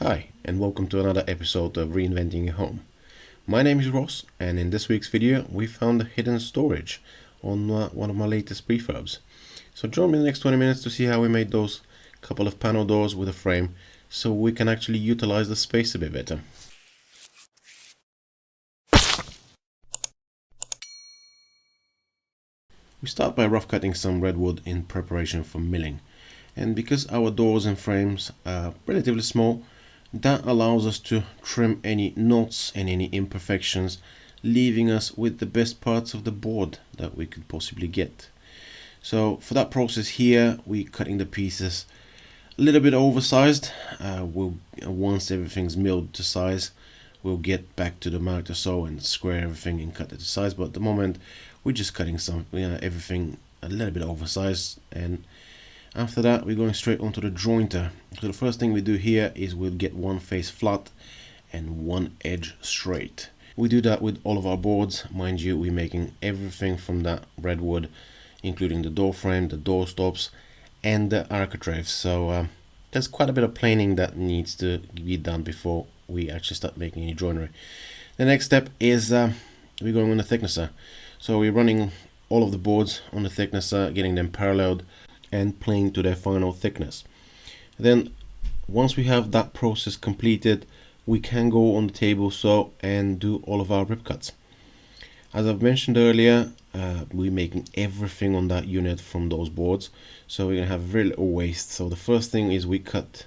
Hi, and welcome to another episode of Reinventing Your Home. My name is Ross, and in this week's video we found a hidden storage on one of my latest refurbs. So join me in the next 20 minutes to see how we made those couple of panel doors with a frame so we can actually utilize the space a bit better. We start by rough cutting some redwood in preparation for milling, and because our doors and frames are relatively small, that allows us to trim any knots and any imperfections, leaving us with the best parts of the board that we could possibly get. So for that process here, we're cutting the pieces a little bit oversized. Once everything's milled to size, we'll get back to the mark or so and square everything and cut it to size. But at the moment, we're just cutting everything a little bit oversized, and after that we're going straight onto the jointer. So the first thing we do here is we'll get one face flat and one edge straight. We do that with all of our boards. Mind you, we're making everything from that redwood, including the door frame, the door stops and the architraves. So there's quite a bit of planing that needs to be done before we actually start making any joinery. The next step is we're going on the thicknesser. So we're running all of the boards on the thicknesser, getting them paralleled and planing to their final thickness. Then once we have that process completed, we can go on the table saw and do all of our rip cuts. As I've mentioned earlier, we're making everything on that unit from those boards, so we're gonna have very little waste. So the first thing is we cut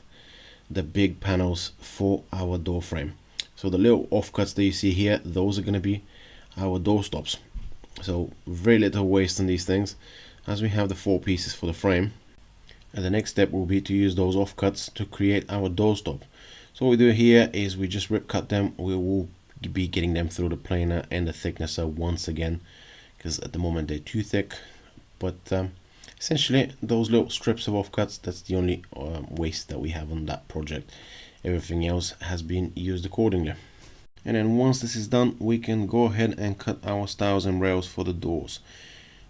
the big panels for our door frame. So the little offcuts that you see here, those are gonna be our door stops. So very little waste on these things, as we have the 4 pieces for the frame. And the next step will be to use those offcuts to create our door stop. So what we do here is we just rip cut them. We will be getting them through the planer and the thicknesser once again, because at the moment they're too thick. But essentially those little strips of offcuts, that's the only waste that we have on that project. Everything else has been used accordingly. And then once this is done, we can go ahead and cut our stiles and rails for the doors.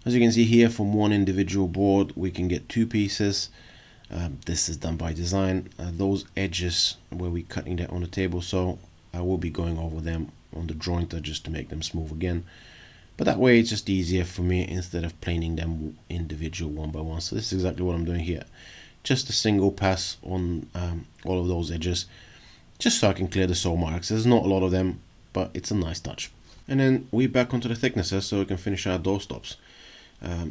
As you can see here, from one individual board we can get 2 pieces. This is done by design. Those edges where we're cutting that on the table, so I will be going over them on the jointer just to make them smooth again. But that way it's just easier for me instead of planing them individual one by one. So this is exactly what I'm doing here. Just a single pass on all of those edges, just so I can clear the saw marks. There's not a lot of them, but it's a nice touch. And then we're back onto the thicknesser so we can finish our door stops.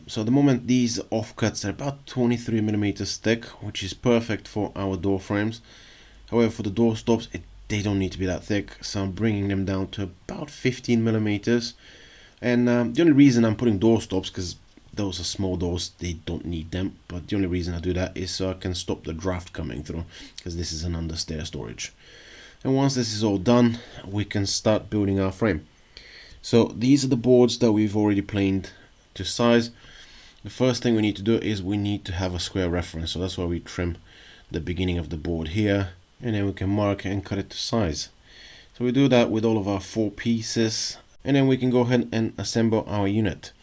So at the moment these offcuts are about 23 millimeters thick, which is perfect for our door frames. However, for the door stops they don't need to be that thick, so I'm bringing them down to about 15 millimeters. And the only reason I'm putting door stops, because those are small doors, they don't need them, but the only reason I do that is so I can stop the draft coming through, because this is an understair storage. And once this is all done, we can start building our frame. So these are the boards that we've already planed to size. The first thing we need to do is we need to have a square reference, so that's why we trim the beginning of the board here, and then we can mark and cut it to size. So we do that with all of our 4 pieces, and then we can go ahead and assemble our unit.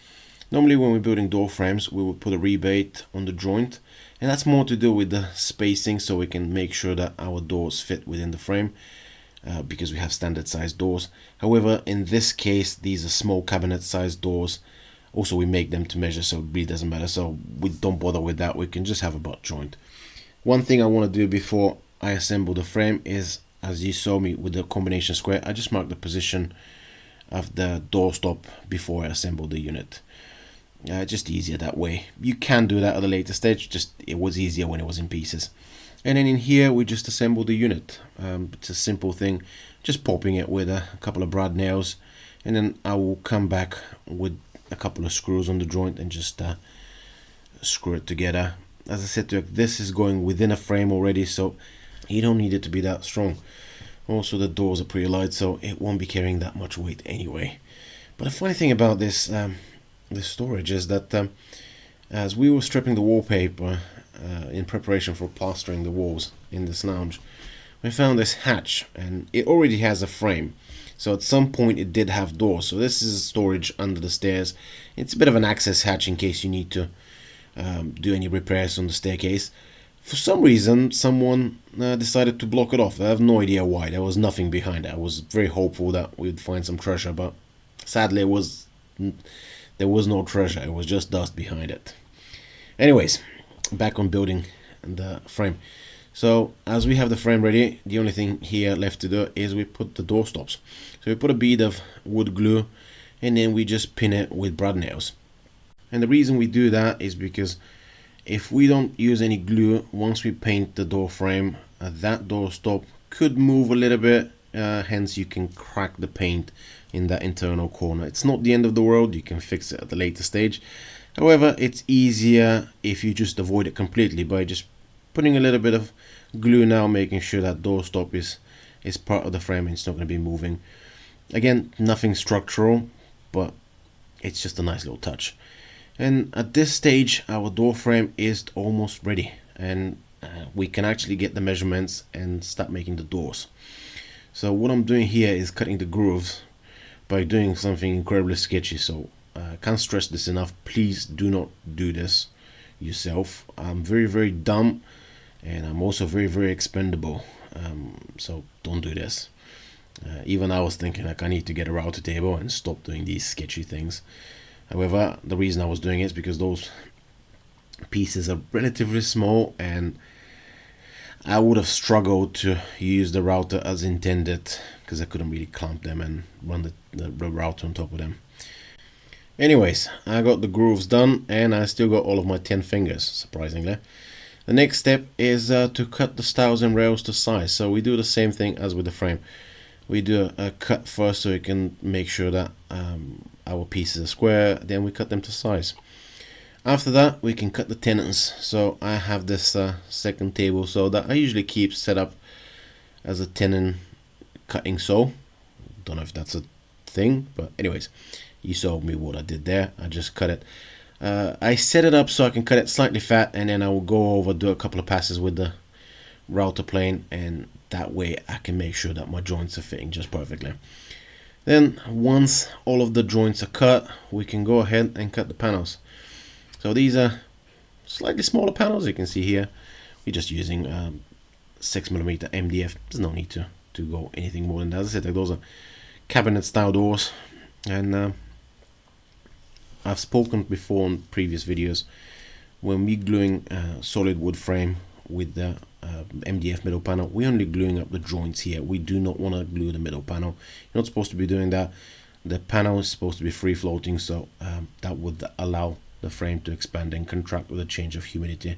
Normally when we're building door frames we will put a rebate on the joint, and that's more to do with the spacing, so we can make sure that our doors fit within the frame, because we have standard sized doors. However, in this case these are small cabinet sized doors. Also we make them to measure, so it really doesn't matter, so we don't bother with that. We can just have a butt joint. One thing I want to do before I assemble the frame is, as you saw me with the combination square, I just mark the position of the door stop before I assemble the unit. Just easier that way. You can do that at a later stage, just it was easier when it was in pieces. And then in here we just assemble the unit. It's a simple thing, just popping it with a couple of brad nails, and then I will come back with a couple of screws on the joint and just screw it together. As I said to you, this is going within a frame already, so you don't need it to be that strong. Also the doors are pretty light, so it won't be carrying that much weight anyway. But the funny thing about this storage is that as we were stripping the wallpaper in preparation for plastering the walls in this lounge, we found this hatch, and it already has a frame. So at some point it did have doors. So this is storage under the stairs. It's a bit of an access hatch in case you need to do any repairs on the staircase. For some reason, someone decided to block it off. I have no idea why. There was nothing behind it. I was very hopeful that we'd find some treasure, but sadly, there was no treasure. It was just dust behind it. Anyways, back on building the frame. So as we have the frame ready, the only thing here left to do is we put the door stops. So we put a bead of wood glue, and then we just pin it with brad nails. And the reason we do that is because if we don't use any glue, once we paint the door frame, that door stop could move a little bit, hence you can crack the paint in that internal corner. It's not the end of the world, you can fix it at a later stage. However, it's easier if you just avoid it completely by just putting a little bit of glue now, making sure that door stop is part of the frame and it's not going to be moving. Again, nothing structural, but it's just a nice little touch. And at this stage, our door frame is almost ready, and we can actually get the measurements and start making the doors. So what I'm doing here is cutting the grooves by doing something incredibly sketchy. So I can't stress this enough. Please do not do this yourself. I'm very, very dumb, and I'm also very, very expendable. So don't do this. Even I was thinking like I need to get a router table and stop doing these sketchy things. However, the reason I was doing it is because those pieces are relatively small, and I would have struggled to use the router as intended because I couldn't really clamp them and run the router on top of them. Anyways, I got the grooves done, and I still got all of my 10 fingers, surprisingly. The next step is to cut the stiles and rails to size. So we do the same thing as with the frame. We do a cut first so we can make sure that our pieces are square, then we cut them to size. After that, we can cut the tenons. So I have this second table so that I usually keep set up as a tenon cutting saw. Don't know if that's a thing, but anyways, you saw me what I did there. I just cut it. I set it up so I can cut it slightly fat, and then I will go over, do a couple of passes with the router plane, and that way I can make sure that my joints are fitting just perfectly. Then once all of the joints are cut, we can go ahead and cut the panels. So these are slightly smaller panels, you can see here. We're just using 6mm MDF. There's no need to go anything more than that. As I said, like, those are cabinet style doors, and I've spoken before on previous videos, when we gluing solid wood frame with the MDF middle panel, we're only gluing up the joints here. We do not want to glue the middle panel. You're not supposed to be doing that. The panel is supposed to be free floating, so that would allow the frame to expand and contract with a change of humidity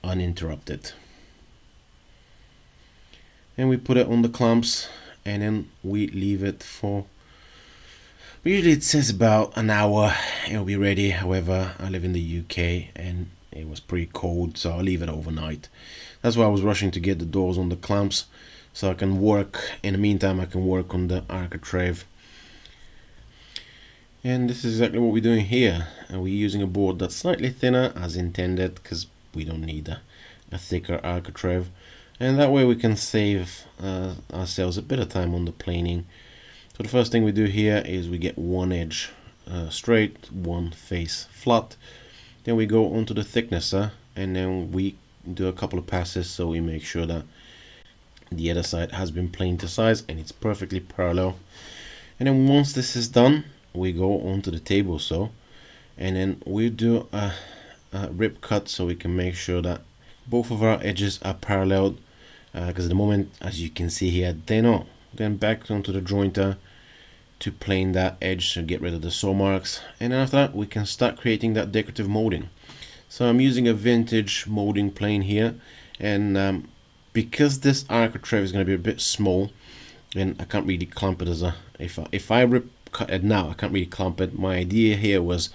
uninterrupted. And we put it on the clamps, and then we leave it for, usually it says about an hour it'll be ready. However, I live in the UK and it was pretty cold, so I'll leave it overnight. That's why I was rushing to get the doors on the clamps, so I can work, in the meantime I can work on the architrave. And this is exactly what we're doing here. And we're using a board that's slightly thinner as intended, because we don't need a thicker architrave. And that way we can save ourselves a bit of time on the planing. So the first thing we do here is we get one edge straight, one face flat. Then we go onto the thicknesser, and then we do a couple of passes so we make sure that the other side has been planed to size and it's perfectly parallel. And then once this is done, we go onto the table saw, and then we do a rip cut so we can make sure that both of our edges are parallel, because at the moment, as you can see here, they're not. Then back onto the jointer to plane that edge to get rid of the saw marks, and then after that we can start creating that decorative molding. So I'm using a vintage molding plane here, and because this architrave is going to be a bit small, and I can't really clamp it as a, if I rip cut it now, I can't really clamp it. My idea here was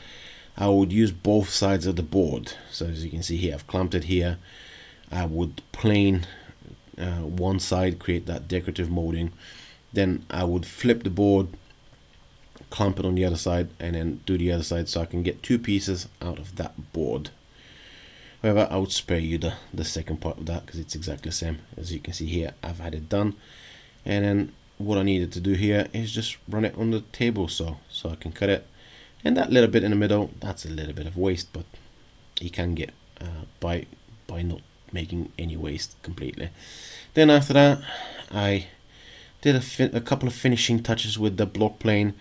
I would use both sides of the board. So as you can see here, I've clamped it here. I would plane one side, create that decorative molding, then I would flip the board, clamp it on the other side, and then do the other side, so I can get two pieces out of that board. However, I would spare you the second part of that because it's exactly the same. As you can see here, I've had it done, and then what I needed to do here is just run it on the table saw so I can cut it. And that little bit in the middle, that's a little bit of waste, but you can get by not making any waste completely. Then after that, I did a couple of finishing touches with the block plane.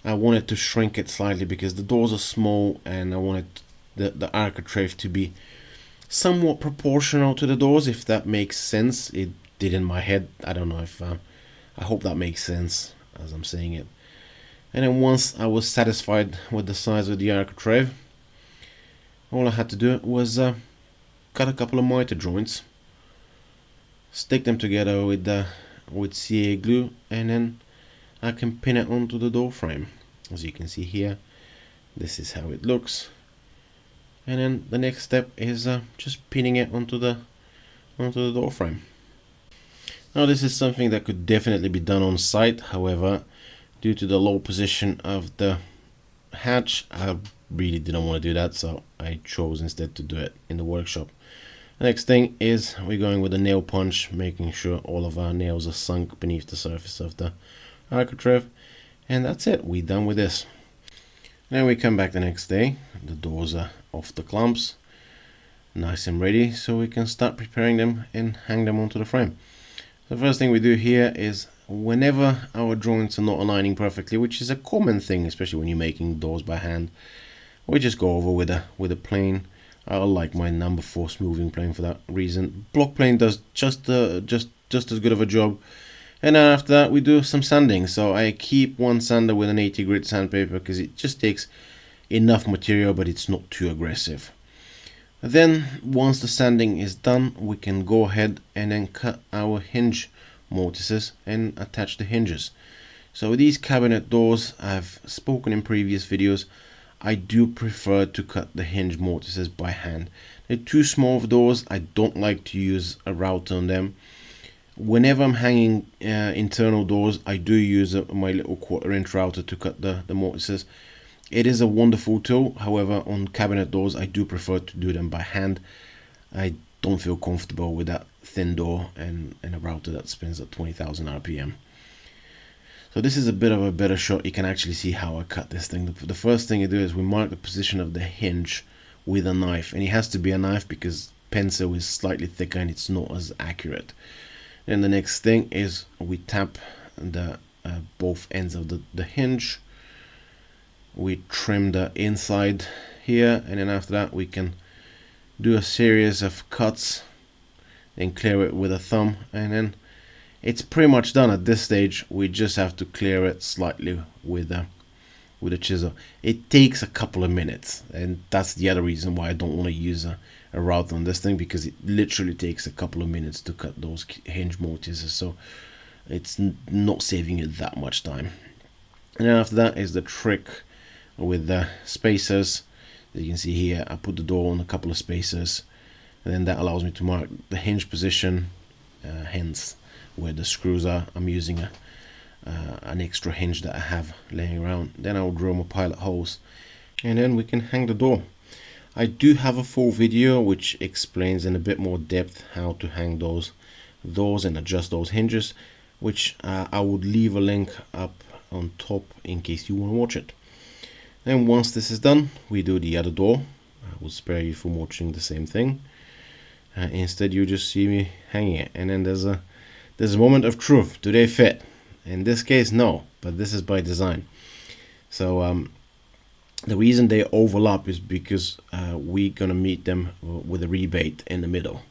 I wanted to shrink it slightly because the doors are small, and I wanted the architrave to be somewhat proportional to the doors, if that makes sense. It did in my head. I don't know if I hope that makes sense as I'm saying it. And then once I was satisfied with the size of the architrave, all I had to do was cut a couple of miter joints, stick them together with CA glue, and then I can pin it onto the door frame. As you can see here, this is how it looks. And then the next step is just pinning it onto the door frame. Now this is something that could definitely be done on site. However, due to the low position of the hatch, I really didn't want to do that, so I chose instead to do it in the workshop. The next thing is we're going with a nail punch, making sure all of our nails are sunk beneath the surface of the architrave, and that's it. We're done with this. Then we come back the next day. The doors are off the clamps, nice and ready, so we can start preparing them and hang them onto the frame. The first thing we do here is, whenever our joints are not aligning perfectly, which is a common thing, especially when you're making doors by hand, we just go over with a plane. I like my number 4 smoothing plane for that reason. Block plane does just as good of a job. And then after that we do some sanding. So I keep one sander with an 80 grit sandpaper because it just takes enough material, but it's not too aggressive. Then once the sanding is done, we can go ahead and then cut our hinge mortises and attach the hinges. So with these cabinet doors, I've spoken in previous videos, I do prefer to cut the hinge mortises by hand. They're too small of doors. I don't like to use a router on them. Whenever I'm hanging internal doors, I do use my little 1/4 inch router to cut the mortises. It is a wonderful tool. However, on cabinet doors, I do prefer to do them by hand. I don't feel comfortable with that thin door and a router that spins at 20,000 RPM. So this is a bit of a better shot. You can actually see how I cut this thing. The first thing I do is we mark the position of the hinge with a knife, and it has to be a knife because pencil is slightly thicker and it's not as accurate. Then the next thing is we tap the both ends of the hinge. We trim the inside here, and then after that we can do a series of cuts and clear it with a thumb, and then it's pretty much done. At this stage we just have to clear it slightly with a chisel. It takes a couple of minutes, and that's the other reason why I don't want to use a router on this thing, because it literally takes a couple of minutes to cut those hinge mortises, so it's not saving it that much time. And then after that is the trick with the spacers. As you can see here, I put the door on a couple of spacers, and then that allows me to mark the hinge position, hence where the screws are. I'm using an extra hinge that I have laying around. Then I will drill my pilot holes, and then we can hang the door. I do have a full video which explains in a bit more depth how to hang those doors and adjust those hinges, which I would leave a link up on top in case you want to watch it. Then once this is done, we do the other door. I will spare you from watching the same thing. Instead you just see me hanging it, and then there's a moment of truth. Do they fit? In this case, no, but this is by design. So the reason they overlap is because we're gonna meet them with a rebate in the middle.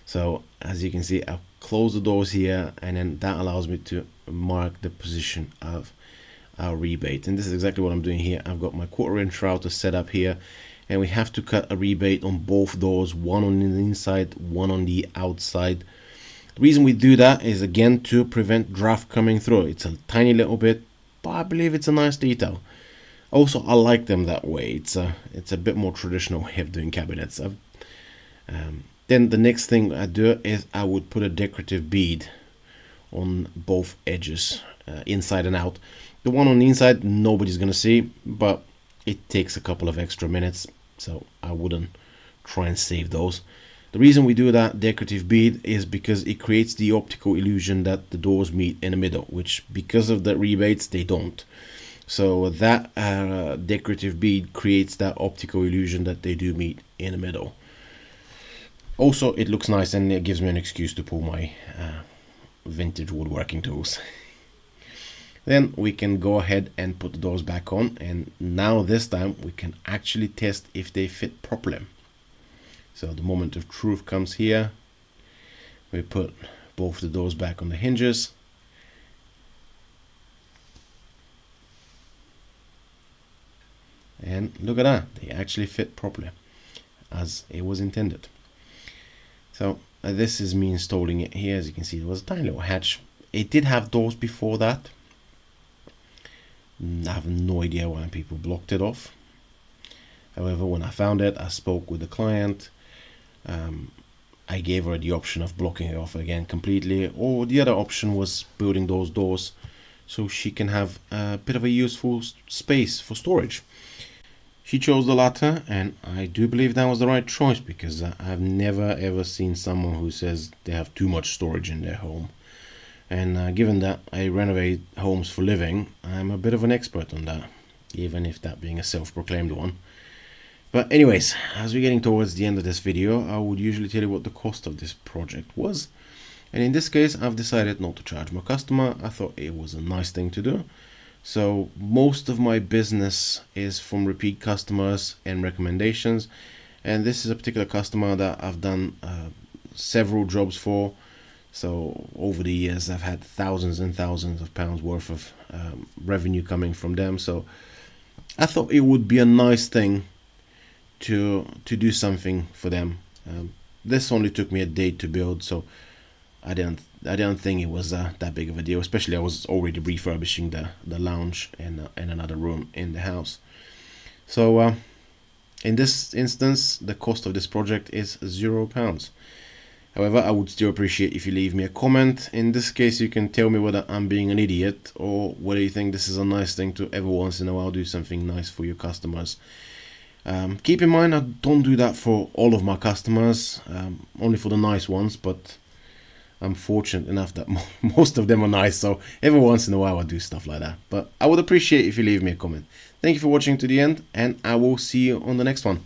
So as you can see, I've closed the doors here, and then that allows me to mark the position of our rebate. And this is exactly what I'm doing here. I've got my 1/4 inch router set up here, and we have to cut a rebate on both doors, one on the inside, one on the outside. The reason we do that is again to prevent draft coming through. It's a tiny little bit, but I believe it's a nice detail. Also, I like them that way. It's a bit more traditional way of doing cabinets. Then the next thing I do is I would put a decorative bead on both edges, inside and out. The one on the inside nobody's gonna see, but it takes a couple of extra minutes, so I wouldn't try and save those. The reason we do that decorative bead is because it creates the optical illusion that the doors meet in the middle, which because of the rebates they don't. So that decorative bead creates that optical illusion that they do meet in the middle. Also, it looks nice and it gives me an excuse to pull my vintage woodworking tools. Then we can go ahead and put the doors back on, and now this time we can actually test if they fit properly. So the moment of truth comes here. We put both the doors back on the hinges. And look at that, they actually fit properly as it was intended. So this is me installing it here. As you can see, there was a tiny little hatch. It did have doors before that. I have no idea why people blocked it off. However, when I found it, I spoke with the client. I gave her the option of blocking it off again completely, or the other option was building those doors so she can have a bit of a useful space for storage. She chose the latter, and I do believe that was the right choice, because I've never ever seen someone who says they have too much storage in their home. And given that I renovate homes for living, I'm a bit of an expert on that, even if that being a self-proclaimed one. But anyways, as we're getting towards the end of this video, I would usually tell you what the cost of this project was. And in this case, I've decided not to charge my customer. I thought it was a nice thing to do. So most of my business is from repeat customers and recommendations. And this is a particular customer that I've done several jobs for. So over the years, I've had thousands and thousands of pounds worth of revenue coming from them. So I thought it would be a nice thing to do something for them. This only took me a day to build, so I didn't think it was that big of a deal. Especially I was already refurbishing the lounge and another room in the house. So in this instance, the cost of this project is £0. However, I would still appreciate if you leave me a comment. In this case, you can tell me whether I'm being an idiot or whether you think this is a nice thing to every once in a while do something nice for your customers. Keep in mind, I don't do that for all of my customers, only for the nice ones, but I'm fortunate enough that most of them are nice, so every once in a while I do stuff like that. But I would appreciate if you leave me a comment. Thank you for watching to the end, and I will see you on the next one.